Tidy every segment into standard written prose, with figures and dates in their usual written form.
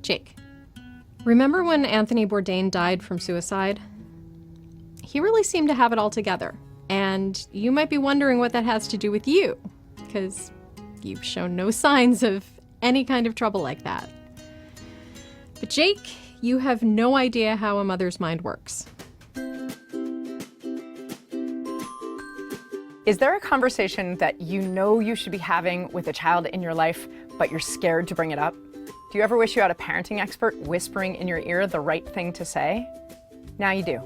Jake, remember when Anthony Bourdain died from suicide? He really seemed to have it all together. And you might be wondering what that has to do with you, because you've shown no signs of any kind of trouble like that. But Jake, you have no idea how a mother's mind works. Is there a conversation that you know you should be having with a child in your life, but you're scared to bring it up? Do you ever wish you had a parenting expert whispering in your ear the right thing to say? Now you do.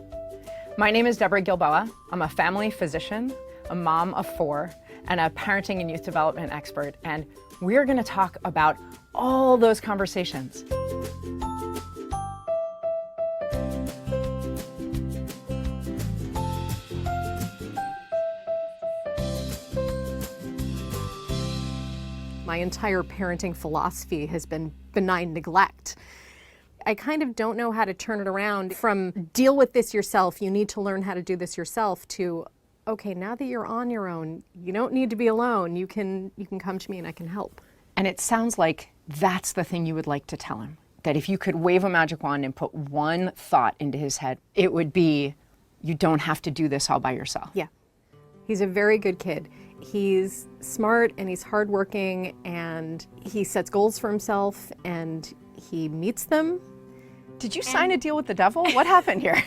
My name is Deborah Gilboa. I'm a family physician, a mom of 4, and a parenting and youth development expert. And we're going to talk about all those conversations. My entire parenting philosophy has been benign neglect. I kind of don't know how to turn it around from deal with this yourself, you need to learn how to do this yourself, to, okay, now that you're on your own, you don't need to be alone, you can come to me and I can help. And it sounds like that's the thing you would like to tell him. That if you could wave a magic wand and put one thought into his head, it would be, you don't have to do this all by yourself. Yeah. He's a very good kid. He's smart and he's hardworking and he sets goals for himself and he meets them. Did you sign a deal with the devil? What happened here?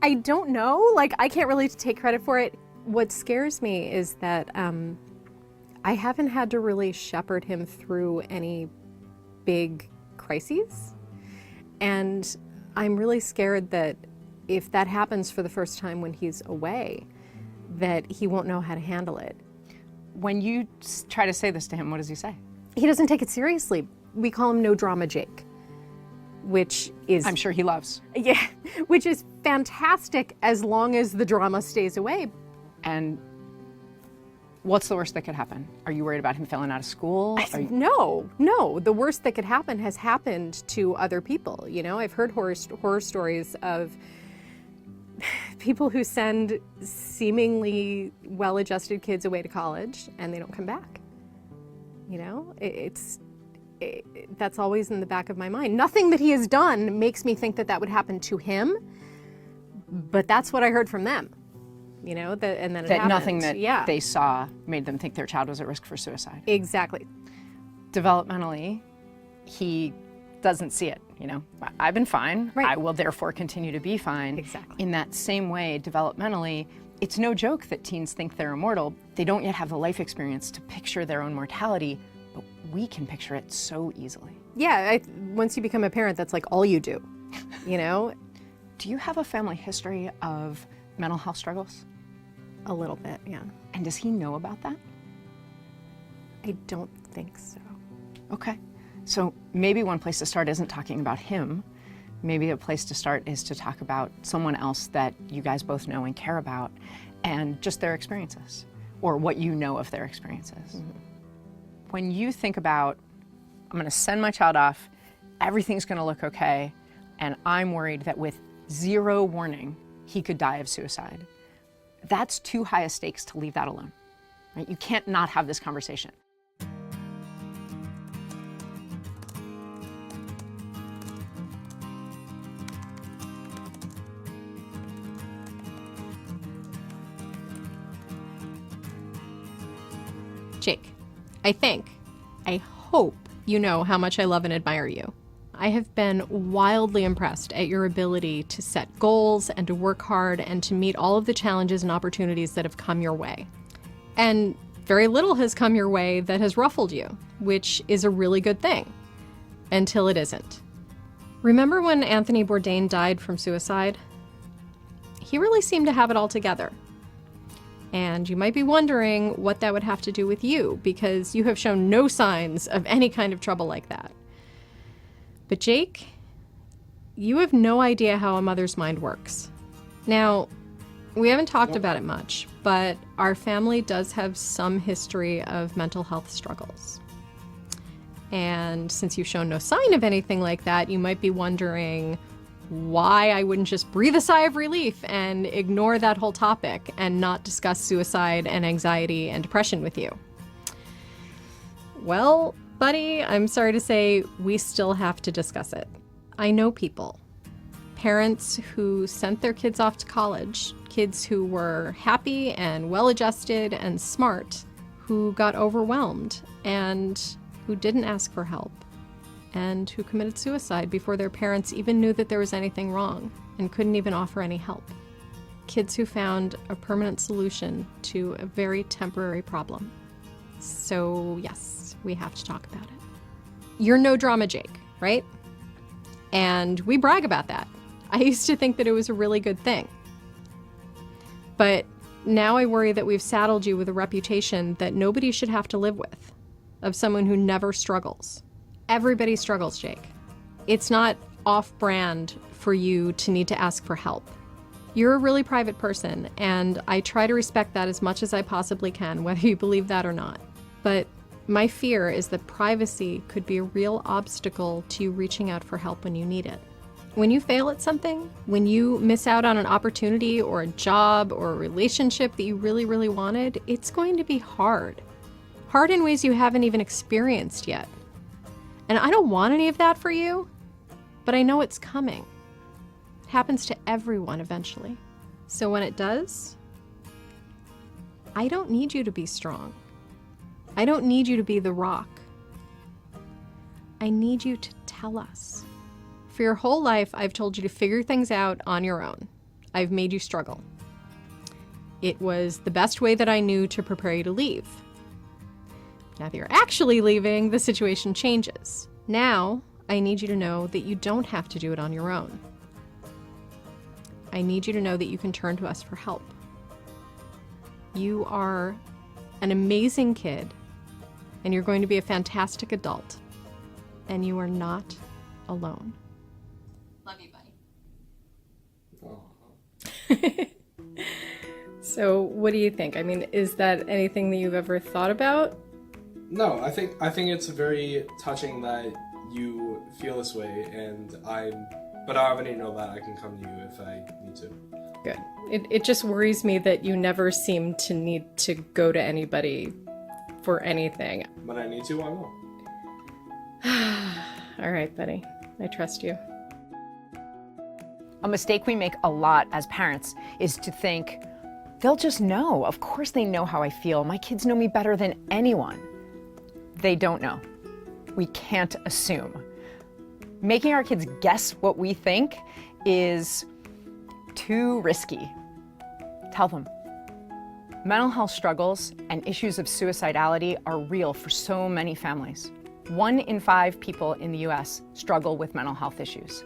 I don't know. Like, I can't really take credit for it. What scares me is that I haven't had to really shepherd him through any big crises. And I'm really scared that if that happens for the first time when he's away, that he won't know how to handle it. When you try to say this to him, what does he say? He doesn't take it seriously. We call him No Drama Jake, which is... I'm sure he loves. Yeah, which is fantastic as long as the drama stays away. And what's the worst that could happen? Are you worried about him failing out of school? No. The worst that could happen has happened to other people. You know, I've heard horror stories of people who send seemingly well-adjusted kids away to college and they don't come back. You know, that's always in the back of my mind. Nothing that he has done makes me think that that would happen to him, but that's what I heard from them. You know, and then it happened. Nothing that they saw made them think their child was at risk for suicide. Exactly. Developmentally, he doesn't see it. You know, I've been fine. Right. I will therefore continue to be fine. Exactly. In that same way, developmentally, it's no joke that teens think they're immortal. They don't yet have the life experience to picture their own mortality, but we can picture it so easily. Yeah, once you become a parent, that's like all you do, you know? Do you have a family history of mental health struggles? A little bit, yeah. And does he know about that? I don't think so. Okay. So maybe one place to start isn't talking about him. Maybe a place to start is to talk about someone else that you guys both know and care about and just their experiences or what you know of their experiences. Mm-hmm. When you think about, I'm gonna send my child off, everything's gonna look okay, and I'm worried that with 0 warning, he could die of suicide. That's too high a stakes to leave that alone, right? You can't not have this conversation. Jake, I hope you know how much I love and admire you. I have been wildly impressed at your ability to set goals and to work hard and to meet all of the challenges and opportunities that have come your way. And very little has come your way that has ruffled you, which is a really good thing, until it isn't. Remember when Anthony Bourdain died from suicide? He really seemed to have it all together. And you might be wondering what that would have to do with you, because you have shown no signs of any kind of trouble like that. But Jake, you have no idea how a mother's mind works. Now, we haven't talked about it much, but our family does have some history of mental health struggles. And since you've shown no sign of anything like that, you might be wondering why I wouldn't just breathe a sigh of relief and ignore that whole topic and not discuss suicide and anxiety and depression with you. Well, Buddy, I'm sorry to say, we still have to discuss it. I know people. Parents who sent their kids off to college, kids who were happy and well-adjusted and smart, who got overwhelmed and who didn't ask for help, and who committed suicide before their parents even knew that there was anything wrong and couldn't even offer any help. Kids who found a permanent solution to a very temporary problem. So yes, we have to talk about it. You're no drama Jake, right? And we brag about that. I used to think that it was a really good thing. But now I worry that we've saddled you with a reputation that nobody should have to live with, of someone who never struggles. Everybody struggles, Jake. It's not off-brand for you to need to ask for help. You're a really private person, and I try to respect that as much as I possibly can, whether you believe that or not. But my fear is that privacy could be a real obstacle to you reaching out for help when you need it. When you fail at something, when you miss out on an opportunity or a job or a relationship that you really, really wanted, it's going to be hard. Hard in ways you haven't even experienced yet. And I don't want any of that for you, but I know it's coming. It happens to everyone eventually. So when it does, I don't need you to be strong. I don't need you to be the rock. I need you to tell us. For your whole life, I've told you to figure things out on your own. I've made you struggle. It was the best way that I knew to prepare you to leave. Now that you're actually leaving, the situation changes. Now, I need you to know that you don't have to do it on your own. I need you to know that you can turn to us for help. You are an amazing kid, and you're going to be a fantastic adult, and you are not alone. Love you, buddy. So, what do you think? I mean, is that anything that you've ever thought about? No, I think it's very touching that you feel this way, but I already know that I can come to you if I need to. Good. It just worries me that you never seem to need to go to anybody for anything. When I need to, I will. All right, buddy. I trust you. A mistake we make a lot as parents is to think, they'll just know. Of course they know how I feel. My kids know me better than anyone. They don't know. We can't assume. Making our kids guess what we think is too risky. Tell them. Mental health struggles and issues of suicidality are real for so many families. 1 in 5 people in the US struggle with mental health issues.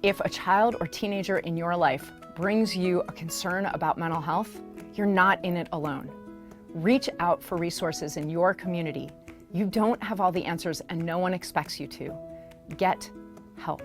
If a child or teenager in your life brings you a concern about mental health, you're not in it alone. Reach out for resources in your community. You don't have all the answers and no one expects you to. Get help.